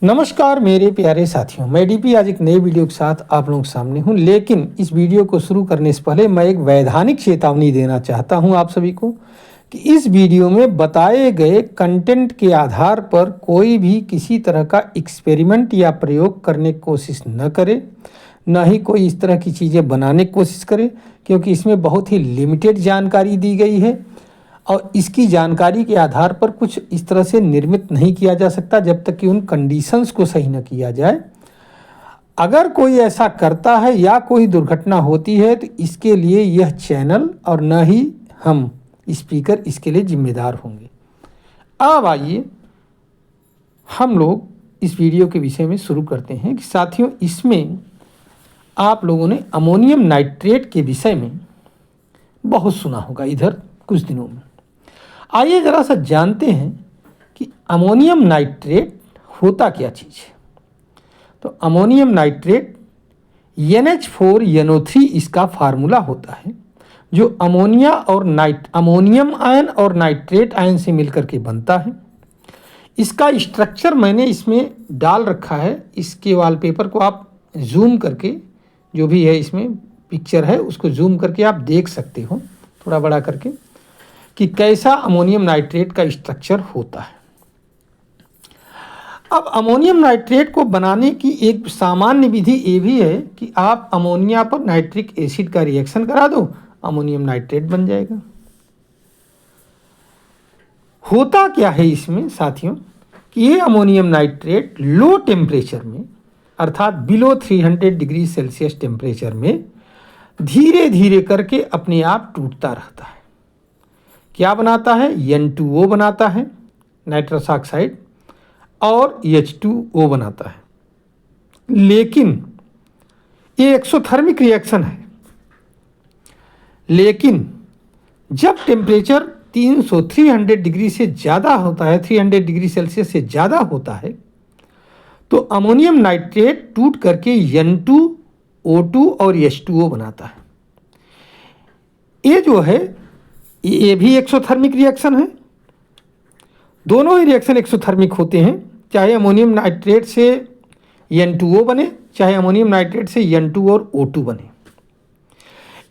नमस्कार मेरे प्यारे साथियों, मैं डीपी आज एक नई वीडियो के साथ आप लोगों के सामने हूं। लेकिन इस वीडियो को शुरू करने से पहले मैं एक वैधानिक चेतावनी देना चाहता हूं आप सभी को कि इस वीडियो में बताए गए कंटेंट के आधार पर कोई भी किसी तरह का एक्सपेरिमेंट या प्रयोग करने की कोशिश न करे, न ही कोई इस तरह की चीज़ें बनाने की कोशिश करे, क्योंकि इसमें बहुत ही लिमिटेड जानकारी दी गई है और इसकी जानकारी के आधार पर कुछ इस तरह से निर्मित नहीं किया जा सकता जब तक कि उन कंडीशंस को सही न किया जाए। अगर कोई ऐसा करता है या कोई दुर्घटना होती है तो इसके लिए यह चैनल और न ही हम स्पीकर इसके लिए जिम्मेदार होंगे। अब आइए हम लोग इस वीडियो के विषय में शुरू करते हैं कि साथियों, इसमें आप लोगों ने अमोनियम नाइट्रेट के विषय में बहुत सुना होगा इधर कुछ दिनों में। आइए ज़रा सा जानते हैं कि अमोनियम नाइट्रेट होता क्या चीज़ है। तो अमोनियम नाइट्रेट NH4NO3 इसका फार्मूला होता है, जो अमोनिया और अमोनियम आयन और नाइट्रेट आयन से मिलकर के बनता है। इसका स्ट्रक्चर मैंने इसमें डाल रखा है। इसके वॉलपेपर को आप जूम करके, जो भी है इसमें पिक्चर है उसको जूम करके आप देख सकते हो थोड़ा बड़ा करके, कि कैसा अमोनियम नाइट्रेट का स्ट्रक्चर होता है। अब अमोनियम नाइट्रेट को बनाने की एक सामान्य विधि ये भी है कि आप अमोनिया पर नाइट्रिक एसिड का रिएक्शन करा दो, अमोनियम नाइट्रेट बन जाएगा। होता क्या है इसमें साथियों कि ये अमोनियम नाइट्रेट लो टेम्परेचर में, अर्थात बिलो 300 डिग्री सेल्सियस टेम्परेचर में धीरे धीरे करके अपने आप टूटता रहता है। क्या बनाता है? N2O बनाता है, नाइट्रस ऑक्साइड, और H2O बनाता है। लेकिन ये एक्सोथर्मिक रिएक्शन है। लेकिन जब टेम्परेचर 300 डिग्री से ज़्यादा होता है, 300 डिग्री सेल्सियस से ज़्यादा होता है, तो अमोनियम नाइट्रेट टूट करके N2O2 और H2O बनाता है। ये जो है ये भी एक्सोथर्मिक रिएक्शन है। दोनों ही रिएक्शन एक्सोथर्मिक होते हैं, चाहे अमोनियम नाइट्रेट से N2O बने, चाहे अमोनियम नाइट्रेट से N2 और O2 बने।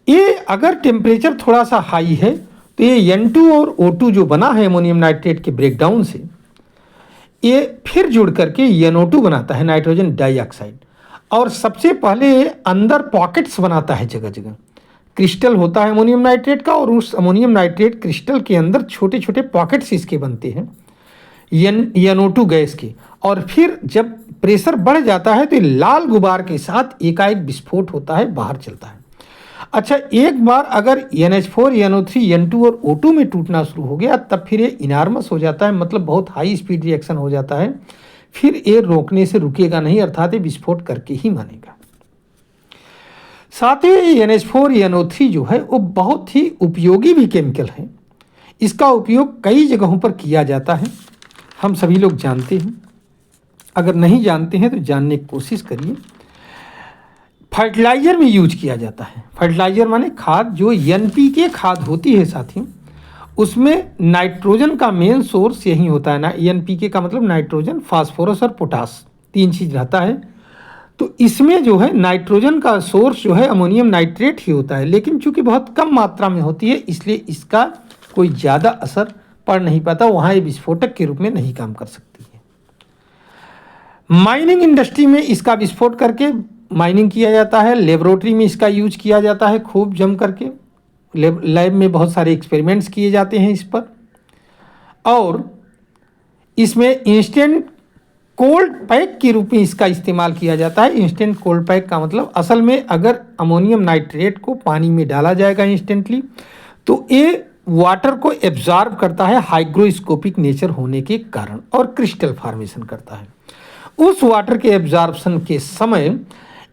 ये अगर टेम्परेचर थोड़ा सा हाई है तो ये N2 और O2 जो बना है अमोनियम नाइट्रेट के ब्रेकडाउन से, ये फिर जुड़ करके NO2 बनाता है, नाइट्रोजन डाइऑक्साइड। और सबसे पहले अंदर पॉकेट्स बनाता है, जगह जगह क्रिस्टल होता है अमोनियम नाइट्रेट का, और उस अमोनियम नाइट्रेट क्रिस्टल के अंदर छोटे छोटे पॉकेट्स इसके बनते हैं NO2 गैस के। और फिर जब प्रेशर बढ़ जाता है तो ये लाल गुबार के साथ एकाएक विस्फोट होता है, बाहर चलता है। अच्छा, एक बार अगर NH4 NO3 N2 और O2 में टूटना शुरू हो गया तब फिर ये इनार्मस हो जाता है, मतलब बहुत हाई स्पीड रिएक्शन हो जाता है। फिर ये रोकने से रुकेगा नहीं, अर्थात ये विस्फोट करके ही मानेगा। साथ ही NH4 NO3 जो है वो बहुत ही उपयोगी भी केमिकल है। इसका उपयोग कई जगहों पर किया जाता है, हम सभी लोग जानते हैं। अगर नहीं जानते हैं तो जानने की कोशिश करिए। फर्टिलाइज़र में यूज किया जाता है। फर्टिलाइज़र माने खाद, जो NPK खाद होती है साथियों, उसमें नाइट्रोजन का मेन सोर्स यही होता है ना। NPK का मतलब नाइट्रोजन, फास्फोरस और पोटास, तीन चीज़ रहता है। तो इसमें जो है नाइट्रोजन का सोर्स जो है अमोनियम नाइट्रेट ही होता है, लेकिन चूंकि बहुत कम मात्रा में होती है इसलिए इसका कोई ज़्यादा असर पड़ नहीं पाता, वहाँ ये विस्फोटक के रूप में नहीं काम कर सकती है। माइनिंग इंडस्ट्री में इसका विस्फोट करके माइनिंग किया जाता है। लेबोरेटरी में इसका यूज किया जाता है खूब जम करके। लैब में बहुत सारे एक्सपेरिमेंट्स किए जाते हैं इस पर। और इसमें इंस्टेंट कोल्ड पैक के रूप में इसका इस्तेमाल किया जाता है। इंस्टेंट कोल्ड पैक का मतलब असल में अगर अमोनियम नाइट्रेट को पानी में डाला जाएगा इंस्टेंटली तो ये वाटर को एब्जॉर्ब करता है हाइग्रोस्कोपिक नेचर होने के कारण, और क्रिस्टल फॉर्मेशन करता है। उस वाटर के एब्जॉर्प्शन के समय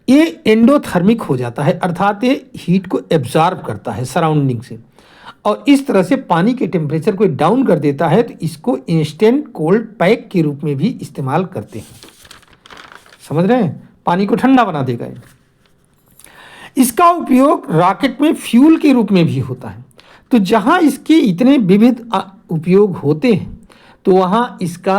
ये एंडोथर्मिक हो जाता है, अर्थात ये हीट को एब्जॉर्ब करता है सराउंडिंग से, और इस तरह से पानी के टेम्परेचर को डाउन कर देता है। तो इसको इंस्टेंट कोल्ड पैक के रूप में भी इस्तेमाल करते हैं। समझ रहे हैं? पानी को ठंडा बना देगा। इसका उपयोग रॉकेट में फ्यूल के रूप में भी होता है। तो जहाँ इसके इतने विविध उपयोग होते हैं तो वहाँ इसका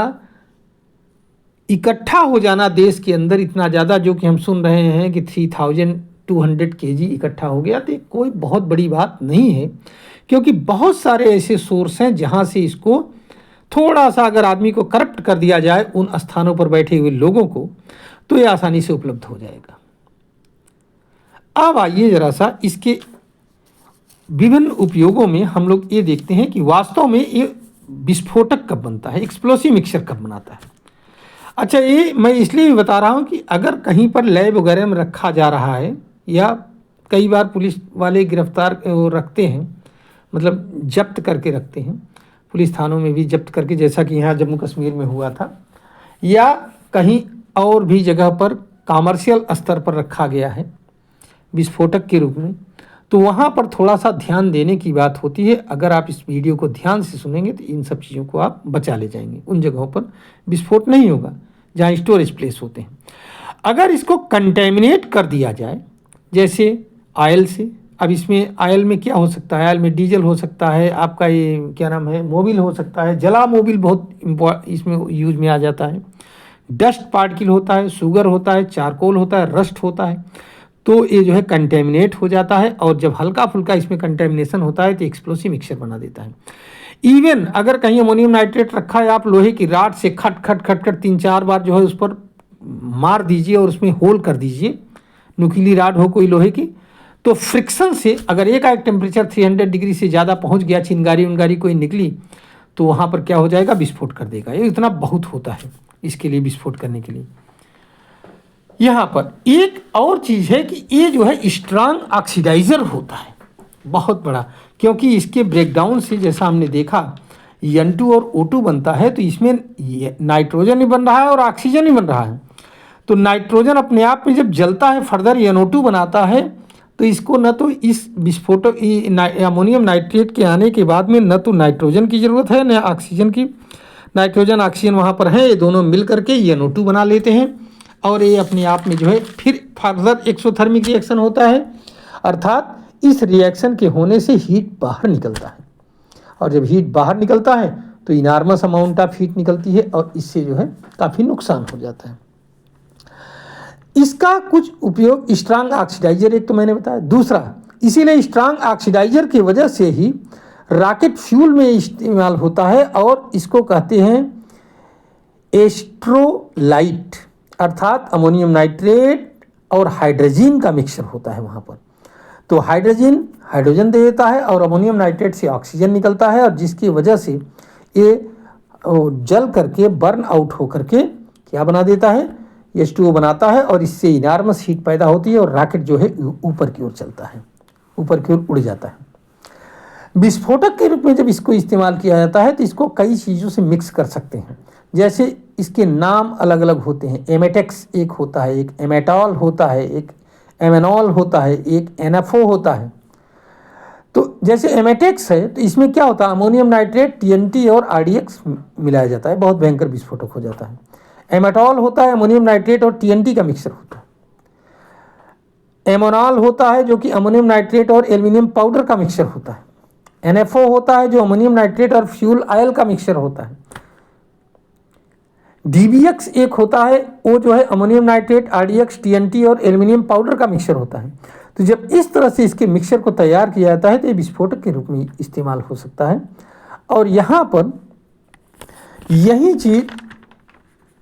इकट्ठा हो जाना देश के अंदर इतना ज़्यादा, जो कि हम सुन रहे हैं कि 3200 kg इकट्ठा हो गया, तो ये कोई बहुत बड़ी बात नहीं है, क्योंकि बहुत सारे ऐसे सोर्स हैं जहाँ से इसको थोड़ा सा अगर आदमी को करप्ट कर दिया जाए उन स्थानों पर बैठे हुए लोगों को, तो ये आसानी से उपलब्ध हो जाएगा। अब आइए ज़रा सा इसके विभिन्न उपयोगों में हम लोग ये देखते हैं कि वास्तव में ये विस्फोटक कब बनता है, एक्सप्लोसिव मिक्सचर कब बनाता है। अच्छा, ये मैं इसलिए भी बता रहा हूँ कि अगर कहीं पर लैब वगैरह में रखा जा रहा है, या कई बार पुलिस वाले गिरफ्तार रखते हैं, मतलब जब्त करके रखते हैं, पुलिस थानों में भी जब्त करके, जैसा कि यहाँ जम्मू कश्मीर में हुआ था, या कहीं और भी जगह पर कॉमर्शियल स्तर पर रखा गया है विस्फोटक के रूप में, तो वहाँ पर थोड़ा सा ध्यान देने की बात होती है। अगर आप इस वीडियो को ध्यान से सुनेंगे तो इन सब चीज़ों को आप बचा ले जाएंगे। उन जगहों पर विस्फोट नहीं होगा जहाँ स्टोरेज प्लेस होते हैं। अगर इसको कंटेमिनेट कर दिया जाए, जैसे ऑयल से, अब इसमें ऑयल में क्या हो सकता है, ऑयल में डीजल हो सकता है, आपका ये क्या नाम है, मोबिल हो सकता है, जला मोबिल बहुत इसमें यूज में आ जाता है, डस्ट पार्टिकल होता है, शुगर होता है, चारकोल होता है, रस्ट होता है, तो ये जो है कंटेमिनेट हो जाता है। और जब हल्का फुल्का इसमें कंटेमिनेशन होता है तो एक्सप्लोसिव मिक्सचर बना देता है। इवन अगर कहीं अमोनियम नाइट्रेट रखा है, आप लोहे की राड से खट खट खट खट 3-4 बार जो है उस पर मार दीजिए और उसमें होल कर दीजिए, नुकीली राड हो कोई लोहे की, तो फ्रिक्शन से अगर एक टेम्परेचर 300 डिग्री से ज़्यादा पहुंच गया, चिंगारी उंगारी कोई निकली, तो वहाँ पर क्या हो जाएगा, विस्फोट कर देगा। ये इतना बहुत होता है इसके लिए, विस्फोट करने के लिए। यहाँ पर एक और चीज़ है कि ये जो है स्ट्रांग ऑक्सीडाइजर होता है, बहुत बड़ा, क्योंकि इसके ब्रेकडाउन से जैसा हमने देखा N2 और O2 बनता है, तो इसमें नाइट्रोजन ही बन रहा है और ऑक्सीजन ही बन रहा है। तो नाइट्रोजन अपने आप में जब जलता है फर्दर NO2 बनाता है, तो इसको न तो इस विस्फोटक अमोनियम नाइट्रेट के आने के बाद में न तो नाइट्रोजन की ज़रूरत है न ऑक्सीजन की। नाइट्रोजन ऑक्सीजन वहाँ पर है, ये दोनों मिल करके NO2 बना लेते हैं, और ये अपने आप में जो है फिर फर्दर एक्सोथर्मिक रिएक्शन होता है, अर्थात इस रिएक्शन के होने से हीट बाहर निकलता है, और जब हीट बाहर निकलता है तो इनार्मस अमाउंट ऑफ हीट निकलती है, और इससे जो है काफ़ी नुकसान हो जाता है। इसका कुछ उपयोग स्ट्रांग ऑक्सीडाइजर, एक तो मैंने बताया, दूसरा इसीलिए स्ट्रांग ऑक्सीडाइजर की वजह से ही रॉकेट फ्यूल में इस्तेमाल होता है, और इसको कहते हैं एस्ट्रोलाइट, अर्थात अमोनियम नाइट्रेट और हाइड्रोजन का मिक्सचर होता है वहाँ पर। तो हाइड्रोजन दे देता है और अमोनियम नाइट्रेट से ऑक्सीजन निकलता है, और जिसकी वजह से ये जल करके बर्न आउट हो करके क्या बना देता है, H2O बनाता है, और इससे इनार्मस हीट पैदा होती है, और रॉकेट जो है ऊपर की ओर चलता है, ऊपर की ओर उड़ जाता है। विस्फोटक के रूप में जब इसको इस्तेमाल किया जाता है तो इसको कई चीज़ों से मिक्स कर सकते हैं, जैसे इसके नाम अलग अलग होते हैं। एमेटेक्स एक होता है, एक एमेटॉल होता है, एक एमेनॉल होता है, एक NFO होता है। तो जैसे एमेटेक्स है तो इसमें क्या होता है, अमोनियम नाइट्रेट, TNT और RDX मिलाया जाता है, बहुत भयंकर विस्फोटक हो जाता है। एमेटॉल होता है अमोनियम नाइट्रेट और TNT का मिक्सचर होता है। एमोनॉल होता है जो कि अमोनियम नाइट्रेट और एल्यूमिनियम पाउडर का मिक्सचर होता है। NFO होता है जो अमोनियम नाइट्रेट और फ्यूल ऑयल का मिक्सचर होता है। DBX एक होता है, वो जो है अमोनियम नाइट्रेट, RDX, TNT और एल्यूमिनियम पाउडर का मिक्सचर होता है। तो जब इस तरह से इसके मिक्सचर को तैयार किया जाता है तो ये विस्फोटक के रूप में इस्तेमाल हो सकता है। और यहाँ पर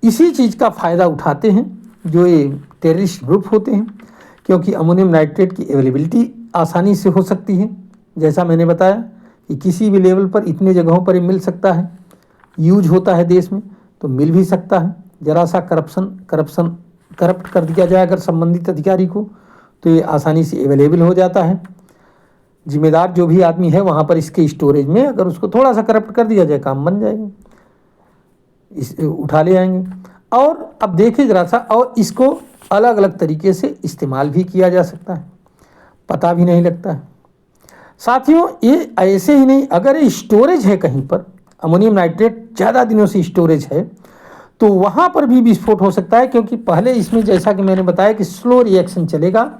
इसी चीज़ का फ़ायदा उठाते हैं जो ये टेररिस्ट ग्रुप होते हैं, क्योंकि अमोनियम नाइट्रेट की अवेलेबिलिटी आसानी से हो सकती है। जैसा मैंने बताया कि किसी भी लेवल पर इतने जगहों पर ये मिल सकता है, यूज होता है देश में, तो मिल भी सकता है। ज़रा सा करप्ट कर दिया जाए अगर संबंधित अधिकारी को, तो ये आसानी से अवेलेबल हो जाता है। जिम्मेदार जो भी आदमी है वहाँ पर इसके स्टोरेज में अगर उसको थोड़ा सा करप्ट कर दिया जाए, काम बन जाएगा, उठा ले आएंगे। और अब देखिए ज़रा सा, और इसको अलग अलग तरीके से इस्तेमाल भी किया जा सकता है, पता भी नहीं लगता है। साथियों, ये ऐसे ही नहीं, अगर ये स्टोरेज है कहीं पर, अमोनियम नाइट्रेट ज़्यादा दिनों से स्टोरेज है, तो वहाँ पर भी विस्फोट हो सकता है, क्योंकि पहले इसमें जैसा कि मैंने बताया कि स्लो रिएक्शन चलेगा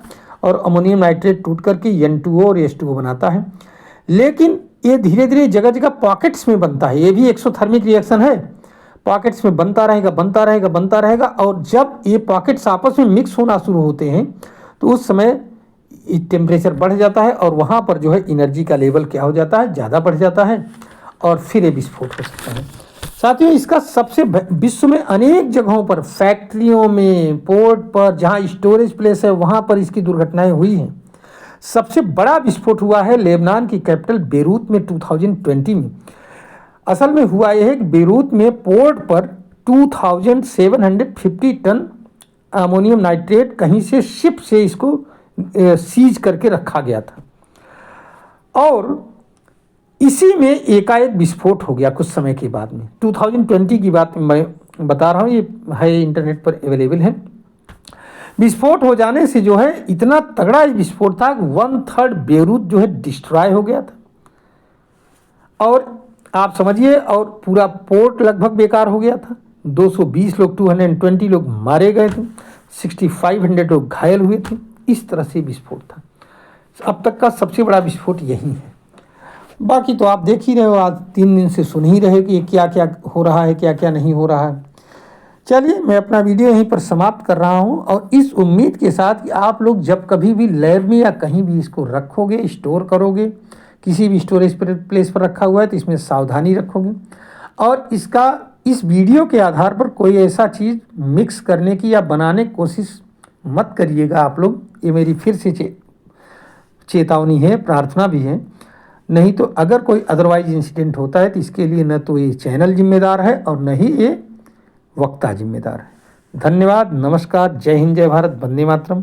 और अमोनियम नाइट्रेट टूट करके N2O और H2O बनाता है। लेकिन ये धीरे धीरे जगह जगह पॉकेट्स में बनता है, ये भी एक्सोथर्मिक रिएक्शन है। पॉकेट्स में बनता रहेगा बनता रहेगा बनता रहेगा, और जब ये पॉकेट्स आपस में मिक्स होना शुरू होते हैं तो उस समय टेम्परेचर बढ़ जाता है और वहाँ पर जो है एनर्जी का लेवल क्या हो जाता है, ज़्यादा बढ़ जाता है और फिर ये विस्फोट हो सकता है। साथियों, इसका सबसे विश्व में अनेक जगहों पर, फैक्ट्रियों में, पोर्ट पर, जहाँ स्टोरेज प्लेस है वहाँ पर इसकी दुर्घटनाएं हुई हैं। सबसे बड़ा विस्फोट हुआ है लेबनान की कैपिटल बेरूत में 2020 में। असल में हुआ यह है कि बेरूत में पोर्ट पर 2750 टन अमोनियम नाइट्रेट कहीं से शिप से इसको सीज करके रखा गया था, और इसी में एकाएक विस्फोट हो गया कुछ समय के बाद में। 2020 की बात मैं बता रहा हूँ, ये है इंटरनेट पर अवेलेबल है। विस्फोट हो जाने से जो है इतना तगड़ा विस्फोट था, 1/3 बेरूत जो है डिस्ट्रॉय हो गया था, और आप समझिए, और पूरा पोर्ट लगभग बेकार हो गया था। 220 लोग, 220 लोग मारे गए थे, 6500 लोग घायल हुए थे। इस तरह से विस्फोट था। अब तक का सबसे बड़ा विस्फोट यही है। बाकी तो आप देख ही रहे हो, आज 3 दिन से सुन ही रहे कि क्या क्या हो रहा है, क्या क्या नहीं हो रहा है। चलिए, मैं अपना वीडियो यहीं पर समाप्त कर रहा हूं, और इस उम्मीद के साथ कि आप लोग जब कभी भी लैब में या कहीं भी इसको रखोगे, स्टोर करोगे, किसी भी स्टोरेज प्लेस पर रखा हुआ है तो इसमें सावधानी रखोगे, और इस वीडियो के आधार पर कोई ऐसा चीज़ मिक्स करने की या बनाने की कोशिश मत करिएगा आप लोग। ये मेरी फिर से चेतावनी है, प्रार्थना भी है। नहीं तो अगर कोई अदरवाइज इंसिडेंट होता है तो इसके लिए न तो ये चैनल जिम्मेदार है और न ही ये वक्ता जिम्मेदार है। धन्यवाद, नमस्कार, जय हिंद, जय भारत, वंदे मातरम।